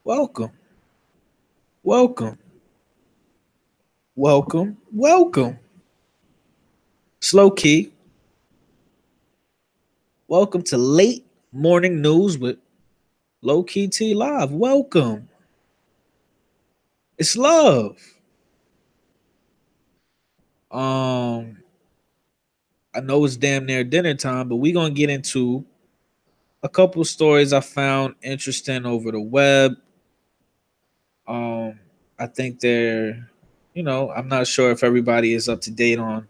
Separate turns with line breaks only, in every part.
Welcome, welcome, welcome. It's Lowkey. Welcome to late morning news with Lowkey T Live. Welcome. It's love. Um, I know it's damn near dinner time, but we're gonna get into a couple stories I found interesting over the web. Um, I think I'm not sure if everybody is up to date on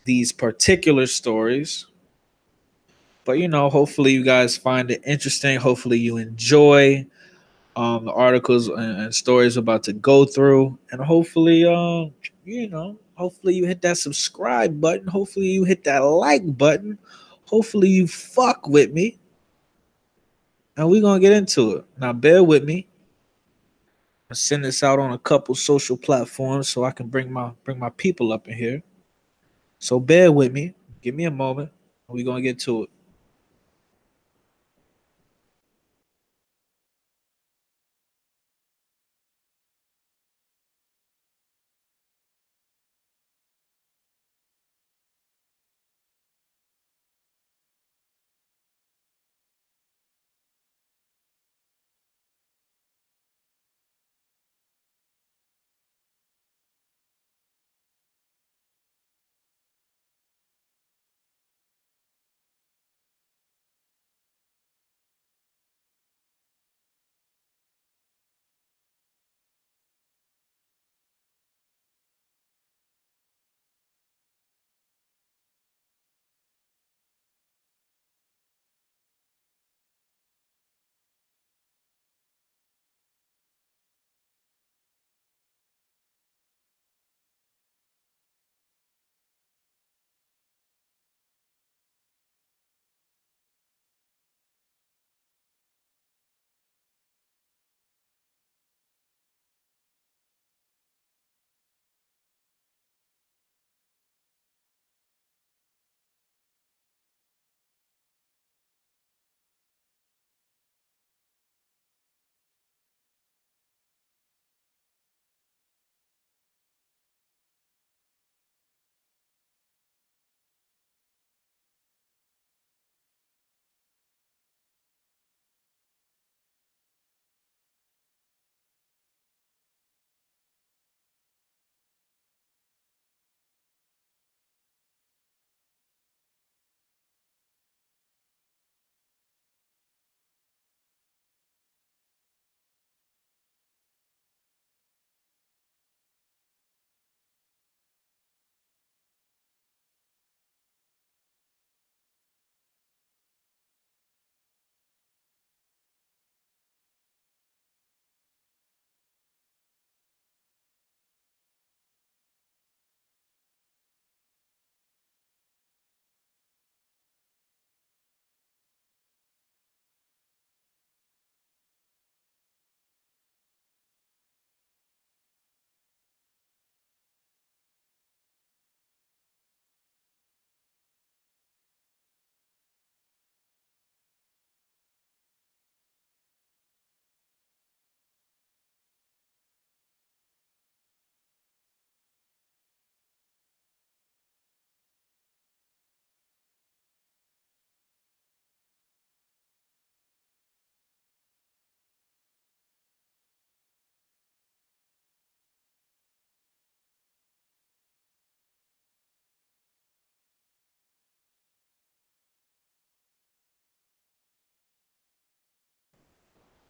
these particular stories. But hopefully you guys find it interesting. Hopefully you enjoy the articles and stories about to go through, and hopefully, hopefully you hit that subscribe button. Hopefully you hit that like button. Hopefully you fuck with me, and we're gonna get into it. Now, bear with me. I send this out on a couple social platforms so I can bring my people up in here. So bear with me. Give me a moment. We're gonna get to it.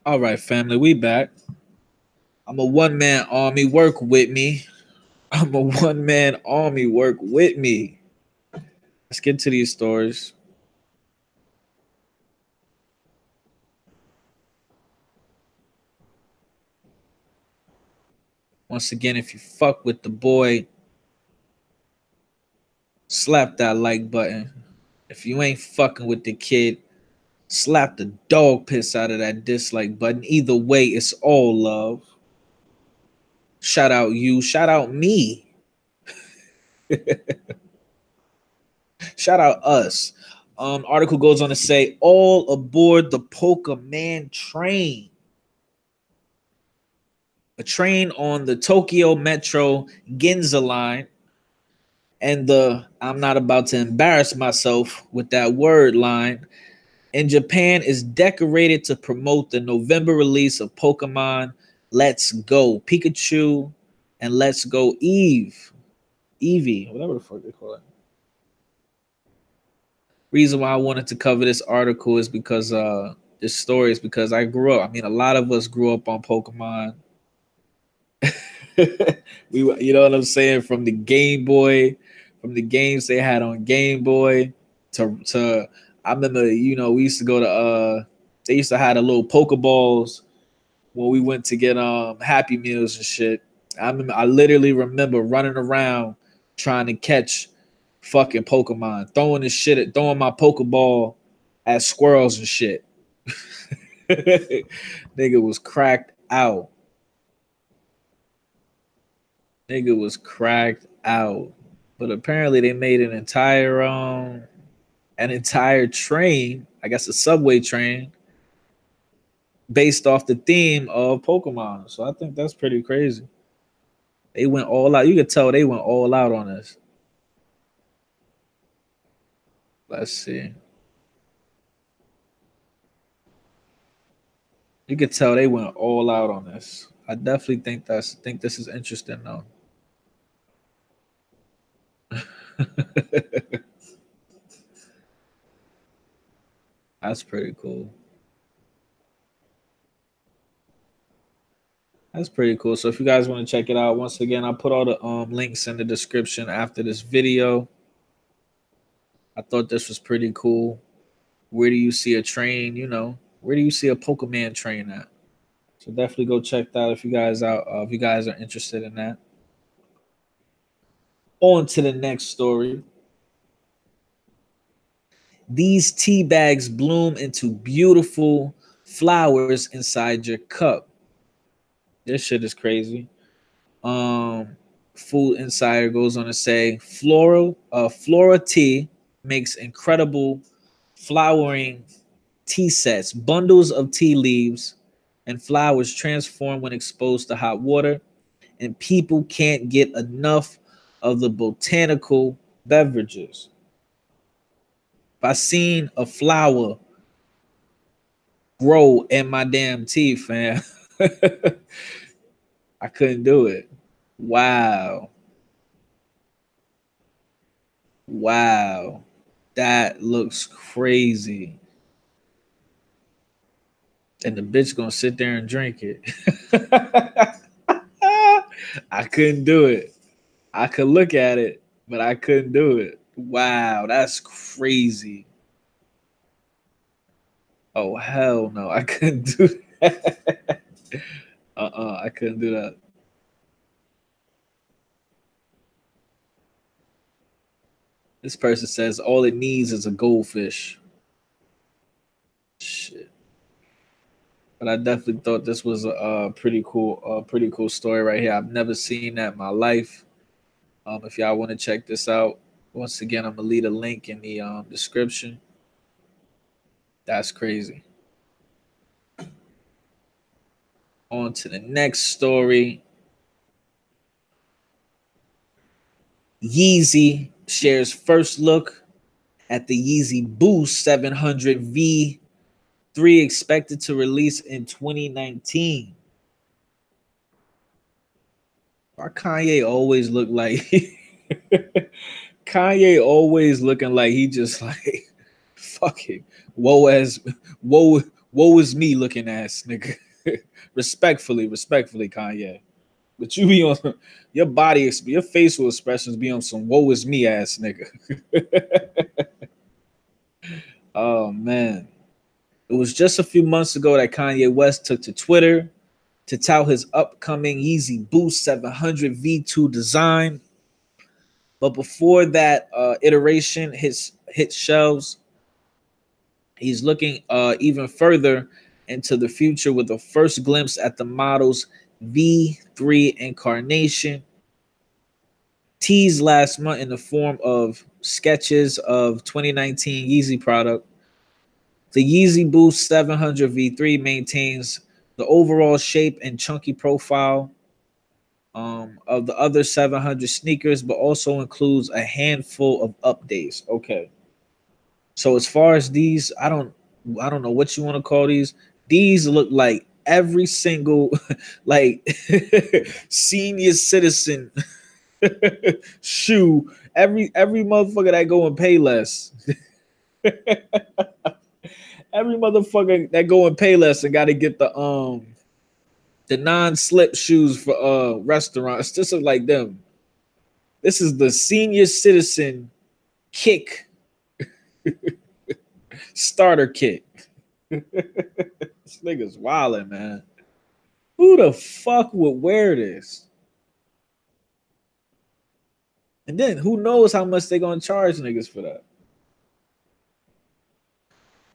All right, family, we back. I'm a one man army. Work with me. I'm a one man army. Work with me. Let's get to these stories. Once again, if you fuck with the boy, slap that like button. If you ain't fucking with the kid, slap the dog piss out of that dislike button. Either way, it's all love. Shout out you. Shout out me. Shout out us. Article goes on to say, all aboard the Poker Man train. A train on the Tokyo Metro Ginza line and the I'm not about to embarrass myself with that word line in Japan is decorated to promote the November release of Pokemon Let's Go Pikachu and Let's Go Eevee, whatever the fuck they call it. Reason why I wanted to cover this article is because this story is because I grew up. I mean, a lot of us grew up on Pokemon. You know what I'm saying? From the Game Boy, from the games they had on Game Boy to I remember, we used to go to they used to have the little Pokeballs when we went to get Happy Meals and shit. I literally remember running around trying to catch fucking Pokemon, throwing my Pokeball at squirrels and shit. Nigga was cracked out. Nigga was cracked out. But apparently they made an entire train, I guess a subway train, based off the theme of Pokemon. So I think that's pretty crazy. They went all out. You could tell they went all out on this. Let's see. You could tell they went all out on this. I definitely think this is interesting though. That's pretty cool. That's pretty cool. So if you guys want to check it out, once again, I'll put all the links in the description after this video. I thought this was pretty cool. Where do you see a train? Where do you see a Pokemon train at? So definitely go check that if you guys are interested in that. On to the next story. These tea bags bloom into beautiful flowers inside your cup. This shit is crazy. Food Insider goes on to say Flora Tea makes incredible flowering tea sets. Bundles of tea leaves and flowers transform when exposed to hot water, and people can't get enough of the botanical beverages. If I seen a flower grow in my damn tea, fam, I couldn't do it. Wow. Wow. That looks crazy. And the bitch gonna sit there and drink it. I couldn't do it. I could look at it, but I couldn't do it. Wow, that's crazy. Oh hell no, I couldn't do that. I couldn't do that. This person says all it needs is a goldfish. Shit. But I definitely thought this was a pretty cool story right here. I've never seen that in my life. If y'all want to check this out, once again, I'm gonna leave a link in the description. That's crazy. On to the next story. Yeezy shares first look at the Yeezy Boost 700 V3 expected to release in 2019. Why Kanye always look like Kanye always looking like he just like fucking woe is me looking ass nigga. respectfully, Kanye. But you be on your facial expressions be on some woe is me ass nigga. Oh man. It was just a few months ago that Kanye West took to Twitter to tout his upcoming Yeezy Boost 700 V2 design. But before that iteration hit shelves, he's looking even further into the future with a first glimpse at the model's V3 incarnation, teased last month in the form of sketches of 2019 Yeezy product. The Yeezy Boost 700 V3 maintains the overall shape and chunky profile of the other 700 sneakers, but also includes a handful of updates. Okay. So as far as these, I don't know what you want to call these. These look like every single like senior citizen shoe. Every motherfucker that go and pay less. Every motherfucker that go and pay less and got to get the non-slip shoes for restaurants. Just look like them. This is the senior citizen kick starter kit. This nigga's wildin', man. Who the fuck would wear this? And then who knows how much they gonna charge niggas for that?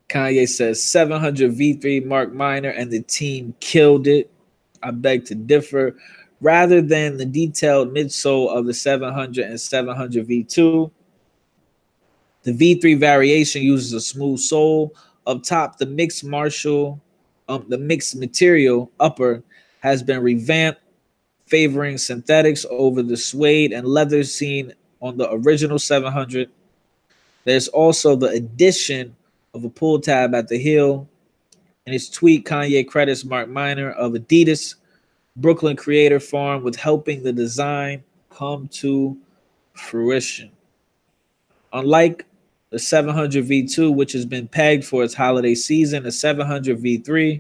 Kanye says 700 V3 Mark Minor and the team killed it. I beg to differ. Rather than the detailed midsole of the 700 and 700 V2, the V3 variation uses a smooth sole. Up top, the mixed material upper has been revamped, favoring synthetics over the suede and leather seen on the original 700. There's also the addition of a pull tab at the heel. In his tweet, Kanye credits Mark Minor of Adidas Brooklyn Creator Farm with helping the design come to fruition. Unlike the 700 V2, which has been pegged for its holiday season, the 700 V3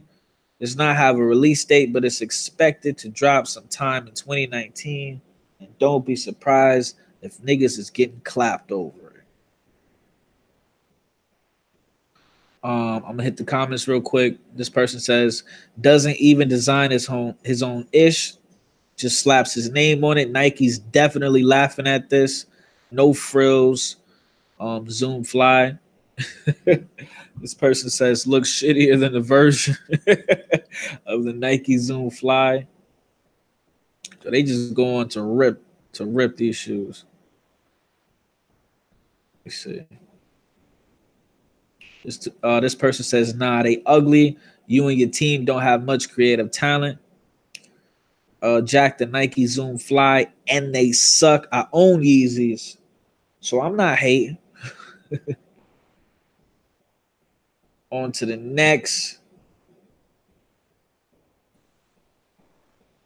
does not have a release date, but it's expected to drop sometime in 2019. And don't be surprised if niggas is getting clapped over it. I'm gonna hit the comments real quick. This person says, doesn't even design his own ish, just slaps his name on it. Nike's definitely laughing at this. No frills. Zoom fly. This person says looks shittier than the version of the Nike Zoom Fly. So they just go on to rip these shoes. Let's see. This person says, nah, they ugly. You and your team don't have much creative talent. Jack the Nike Zoom Fly, and they suck. I own Yeezys, so I'm not hating. On to the next.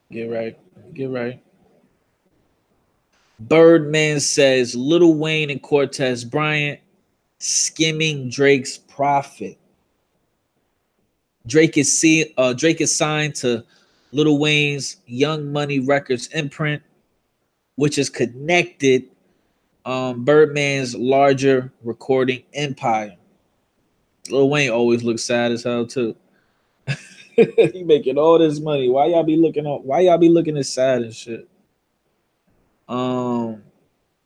Get right. Birdman says Lil Wayne and Cortez Bryant skimming Drake's profit. Drake is signed to Lil Wayne's Young Money Records imprint, which is connected Birdman's larger recording empire. Lil Wayne always looks sad as hell too. He making all this money. Why y'all be looking as sad and shit? Lil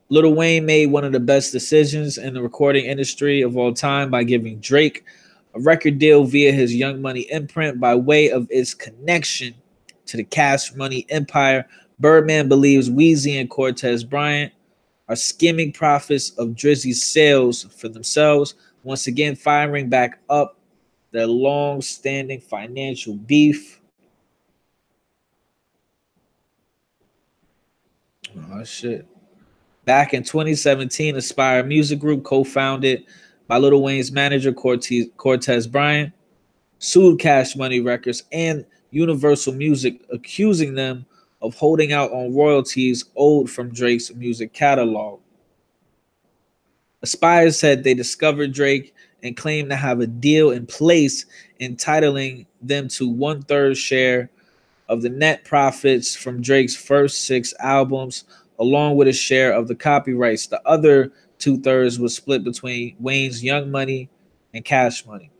Wayne made one of the best decisions in the recording industry of all time by giving Drake a record deal via his Young Money imprint by way of its connection to the Cash Money empire. Birdman believes Weezy and Cortez Bryant are skimming profits of Drizzy's sales for themselves, once again firing back up their long-standing financial beef. Oh, shit. Back in 2017, Aspire Music Group, co-founded by Lil Wayne's manager, Cortez Bryant, sued Cash Money Records and Universal Music, accusing them of holding out on royalties owed from Drake's music catalog. Aspire said they discovered Drake and claimed to have a deal in place entitling them to 1/3 share of the net profits from Drake's first 6 albums, along with a share of the copyrights. The other 2/3 was split between Wayne's Young Money and Cash Money.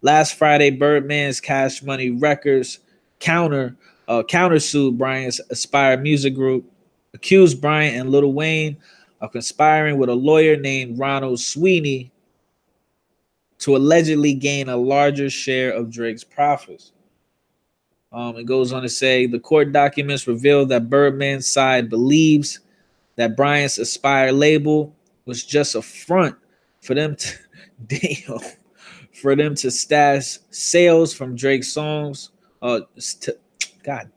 Last Friday, Birdman's Cash Money Records countersued Bryant's Aspire Music Group, accused Bryant and Lil Wayne of conspiring with a lawyer named Ronald Sweeney to allegedly gain a larger share of Drake's profits. It goes on to say the court documents reveal that Birdman's side believes that Bryant's Aspire label was just a front for them to for them to stash sales from Drake's songs God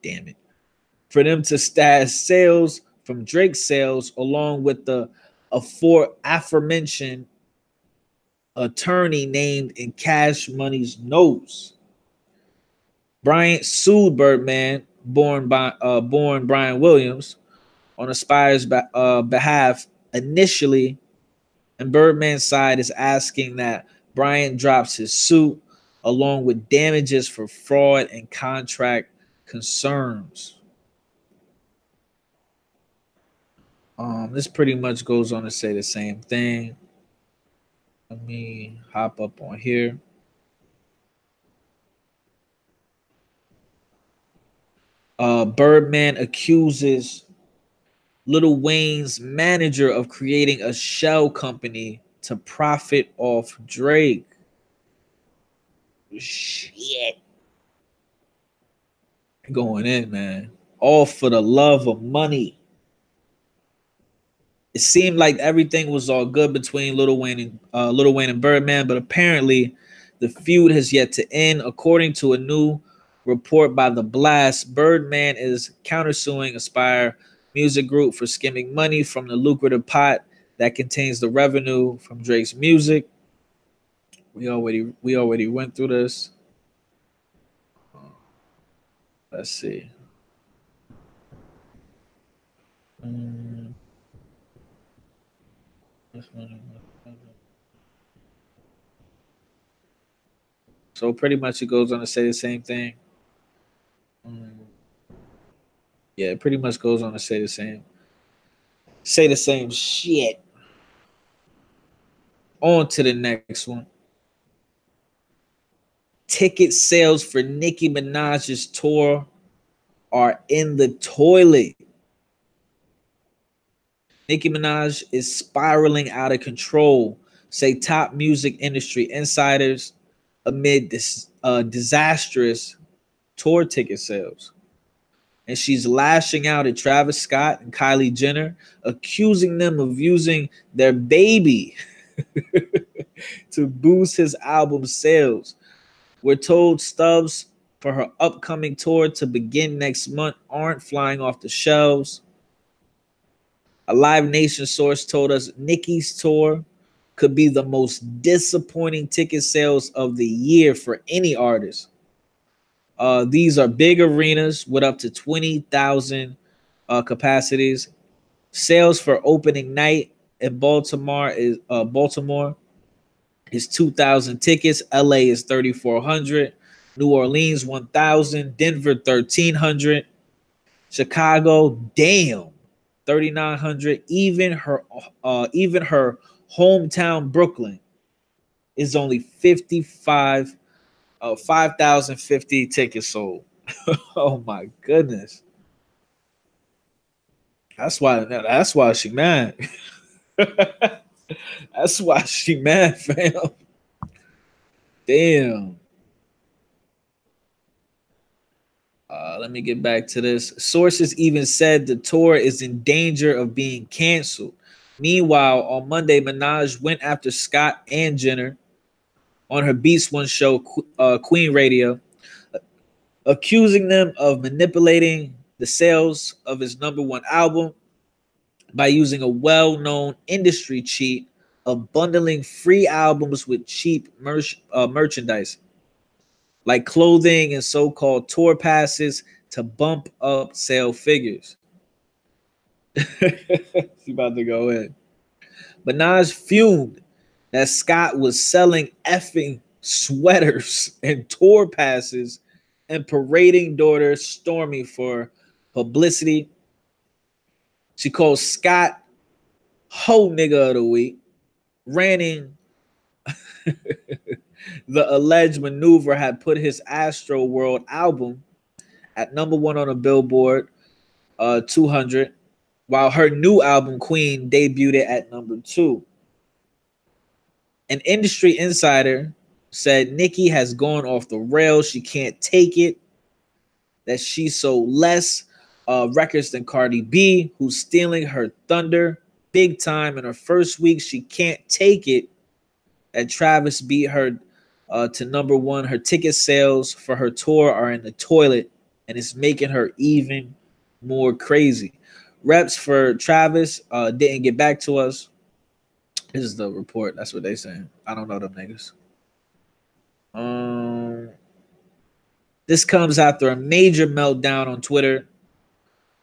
damn it, for them to stash sales from Drake's sales along with the aforementioned attorney named in Cash Money's notes. Bryant sued Birdman, born Brian Williams, on Aspire's behalf initially, and Birdman's side is asking that Bryant drops his suit along with damages for fraud and contract concerns. This pretty much goes on to say the same thing. Let me hop up on here. Birdman accuses Lil Wayne's manager of creating a shell company to profit off Drake. Shit. Going in, man. All for the love of money. It seemed like everything was all good between Lil Wayne and Birdman, but apparently the feud has yet to end. According to a new report by The Blast, Birdman is countersuing Aspire Music Group for skimming money from the lucrative pot that contains the revenue from Drake's music. We already went through this. Let's see. So pretty much it goes on to say the same thing. Yeah, it pretty much goes on to say the same shit. On to the next one. Ticket sales for Nicki Minaj's tour are in the toilet. Nicki Minaj is spiraling out of control, say top music industry insiders, amid this disastrous tour ticket sales. And she's lashing out at Travis Scott and Kylie Jenner, accusing them of using their baby to boost his album sales. We're told stubs for her upcoming tour to begin next month aren't flying off the shelves. A Live Nation source told us Nicki's tour could be the most disappointing ticket sales of the year for any artist. These are big arenas with up to 20,000 capacities. Sales for opening night in Baltimore is 2,000 tickets. LA is 3,400. New Orleans 1,000. Denver 1,300. Chicago, damn, 3,900. Even her hometown Brooklyn is only 5,050 tickets sold. Oh my goodness. That's why she mad. That's why she mad, fam. Damn. Let me get back to this. Sources even said the tour is in danger of being canceled. Meanwhile, on Monday, Minaj went after Scott and Jenner on her Beats One show, Queen Radio, accusing them of manipulating the sales of his #1 album by using a well-known industry cheat of bundling free albums with cheap merchandise, like clothing and so-called tour passes to bump up sale figures. She's about to go in. Minaj fumed that Scott was selling effing sweaters and tour passes and parading daughter Stormy for publicity. She called Scott "Ho Nigga of the Week," ranting the alleged maneuver had put his Astro World album at #1 on the Billboard 200, while her new album Queen debuted it at #2. An industry insider said Nicki has gone off the rails. She can't take it. That she sold less records than Cardi B, who's stealing her thunder big time in her first week. She can't take it that Travis beat her to number one. Her ticket sales for her tour are in the toilet, and it's making her even more crazy. Reps for Travis didn't get back to us. This is the report. That's what they saying. I don't know them niggas. This comes after a major meltdown on Twitter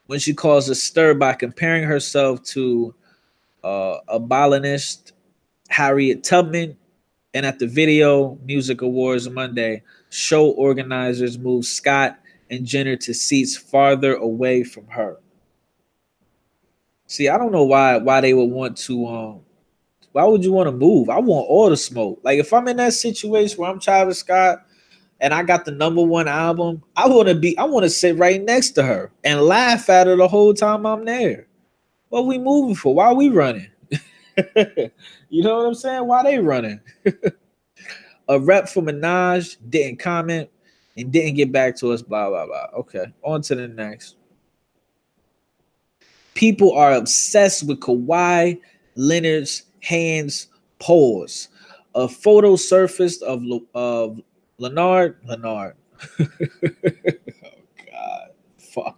when she caused a stir by comparing herself to abolitionist Harriet Tubman. And at the Video Music Awards Monday, show organizers moved Scott and Jenner to seats farther away from her. See, I don't know why they would want to why would you want to move? I want all the smoke. Like if I'm in that situation where I'm Travis Scott and I got the number one album, I want to sit right next to her and laugh at her the whole time I'm there. What we moving for? Why are we running? You know what I'm saying? Why they running? A rep for Minaj didn't comment and didn't get back to us, blah, blah, blah. Okay, on to the next. People are obsessed with Kawhi Leonard's hands pause. A photo surfaced of Leonard. Oh, God. Fuck.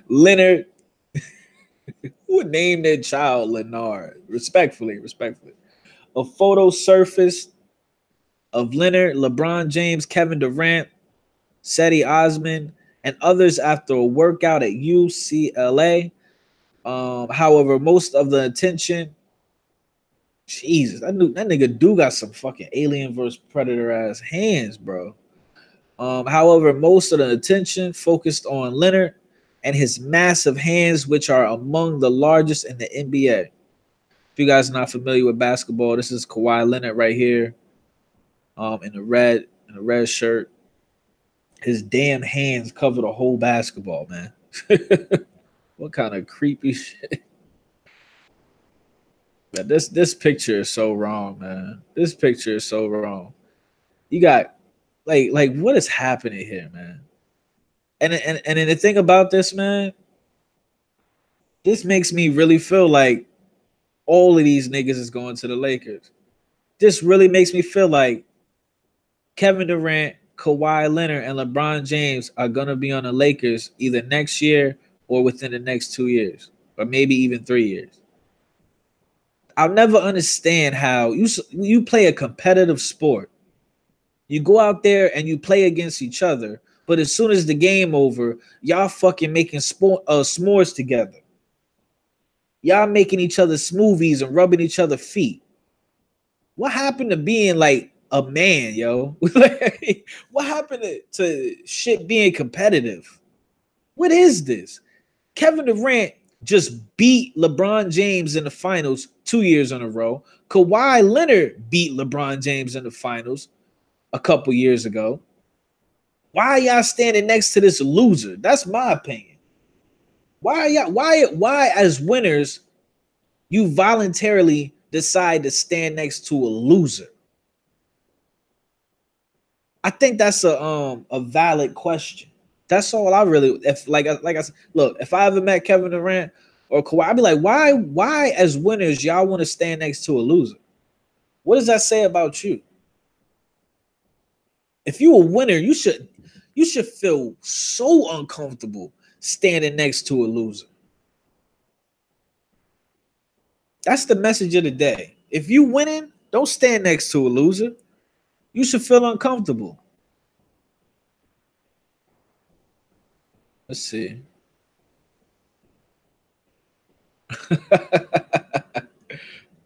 Leonard. Who would name their child Leonard? Respectfully. A photo surfaced of Leonard, LeBron James, Kevin Durant, Cedi Osman, and others after a workout at UCLA. However, most of the attention, Jesus, that nigga do got some fucking Alien versus Predator ass hands, bro. However, most of the attention focused on Leonard and his massive hands, which are among the largest in the NBA. If you guys are not familiar with basketball, this is Kawhi Leonard right here, in the red shirt. His damn hands cover the whole basketball, man. What kind of creepy shit? Man, this picture is so wrong, man. This picture is so wrong. You got like what is happening here, man? And then the thing about this, man, this makes me really feel like all of these niggas is going to the Lakers. This really makes me feel like Kevin Durant, Kawhi Leonard, and LeBron James are gonna be on the Lakers either next year or within the next 2 years, or maybe even 3 years. I'll never understand how you play a competitive sport. You go out there and you play against each other, but as soon as the game over, y'all fucking making s'mores together. Y'all making each other smoothies and rubbing each other feet. What happened to being like a man, yo? What happened to shit being competitive? What is this? Kevin Durant just beat LeBron James in the finals 2 years in a row. Kawhi Leonard beat LeBron James in the finals a couple years ago. Why are y'all standing next to this loser? That's my opinion. Why as winners you voluntarily decide to stand next to a loser? I think that's a valid question. That's all I really if like I said, look, if I ever met Kevin Durant or Kawhi, I'd be like, why as winners y'all want to stand next to a loser? What does that say about you? If you a winner, you should feel so uncomfortable standing next to a loser. That's the message of the day. If you winning, don't stand next to a loser. You should feel uncomfortable. Let's see.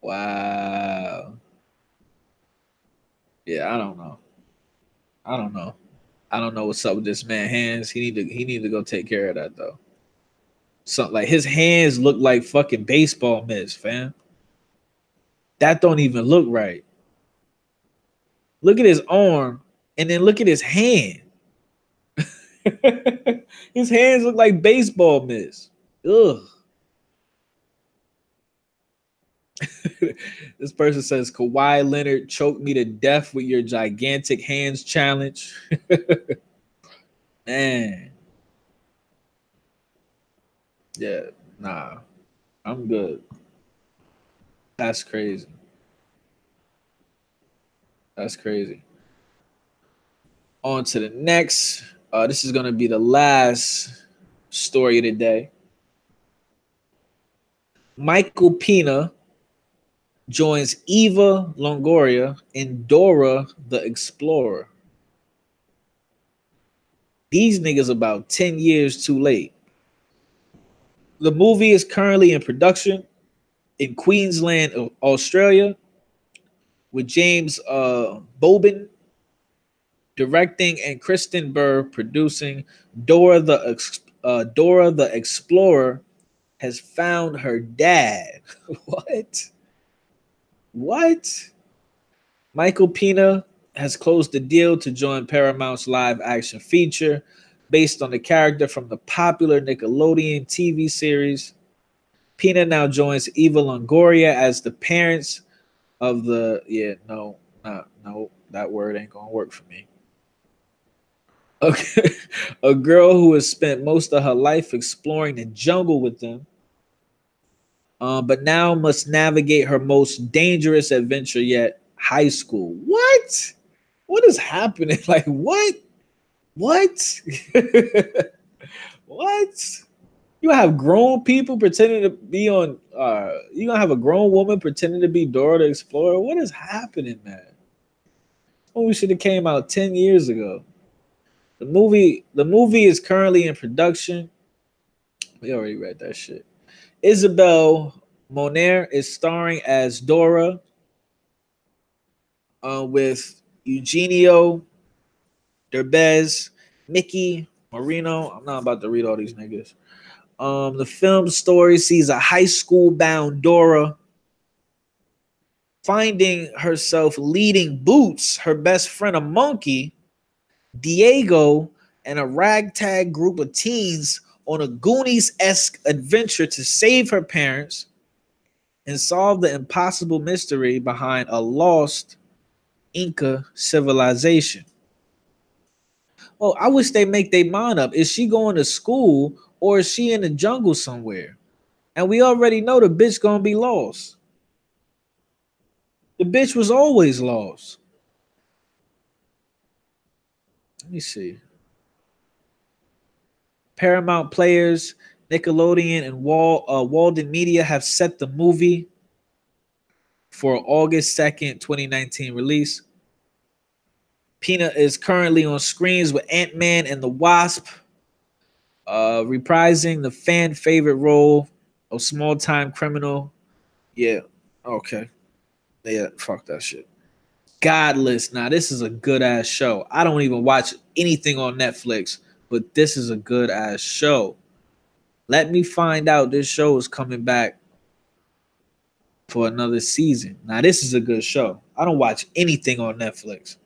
Wow. Yeah, I don't know. I don't know. I don't know what's up with this man hands. He need to go take care of that though. Something like his hands look like fucking baseball mitts, fam. That don't even look right. Look at his arm and then look at his hand. His hands look like baseball mitts. Ugh. This person says Kawhi Leonard choked me to death with your gigantic hands challenge. Man. Yeah, nah. I'm good. That's crazy. That's crazy. On to the next. This is going to be the last story of the day. Michael Pena joins Eva Longoria in Dora the Explorer. These niggas about 10 years too late. The movie is currently in production in Queensland, Australia, with James Bobin directing and Kristen Burr producing. Dora the Explorer has found her dad. What? What? Michael Pena has closed the deal to join Paramount's live action feature based on the character from the popular Nickelodeon TV series. Pena now joins Eva Longoria as the parents of the no, that word ain't gonna work for me. Okay. A girl who has spent most of her life exploring the jungle with them, but now must navigate her most dangerous adventure yet, high school. What? What is happening? Like what? What? What? You have grown people pretending to be on. You gonna have a grown woman pretending to be Dora the Explorer? What is happening, man? Oh, we should have came out 10 years ago. The movie is currently in production. We already read that shit. Isabel Moner is starring as Dora, with Eugenio Derbez, Mickey Marino. I'm not about to read all these niggas. The film story sees a high school bound Dora finding herself leading Boots, her best friend, a monkey, Diego, and a ragtag group of teens on a Goonies-esque adventure to save her parents and solve the impossible mystery behind a lost Inca civilization. Oh, I wish they make their mind up. Is she going to school or is she in the jungle somewhere? And we already know the bitch gonna be lost. The bitch was always lost. Let me see. Paramount Players, Nickelodeon, and Walden Media have set the movie for August 2nd, 2019 release. Pena is currently on screens with Ant-Man and the Wasp, reprising the fan favorite role of small-time criminal. Yeah, okay. Yeah, fuck that shit. Godless. Now, this is a good-ass show. I don't even watch anything on Netflix, but this is a good-ass show. Let me find out this show is coming back for another season. Now, this is a good show. I don't watch anything on Netflix.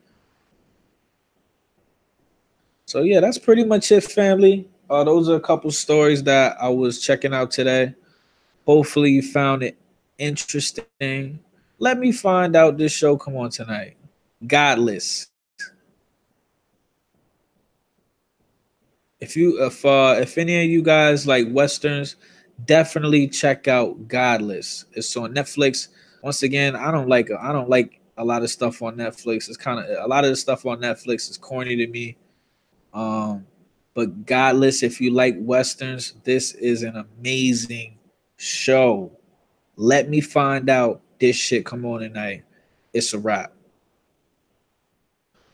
So, yeah, that's pretty much it, family. Those are a couple stories that I was checking out today. Hopefully, you found it interesting. Let me find out this show come on tonight. Godless. If any of you guys like westerns, definitely check out Godless. It's on Netflix. Once again, I don't like a lot of stuff on Netflix. It's kind of a lot of the stuff on Netflix is corny to me. Um, but Godless, if you like westerns, this is an amazing show. Let me find out this shit come on tonight. It's a wrap.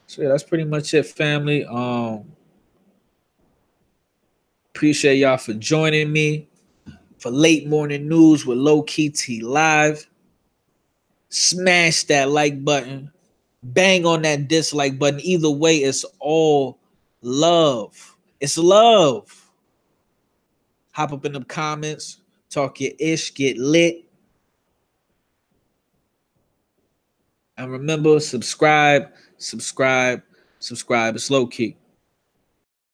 So yeah, that's pretty much it, family. Appreciate y'all for joining me for late morning news with Lowkey T Live. Smash that like button. Bang on that dislike button. Either way, it's all love. It's love. Hop up in the comments. Talk your ish. Get lit. And remember, subscribe. It's Lowkey.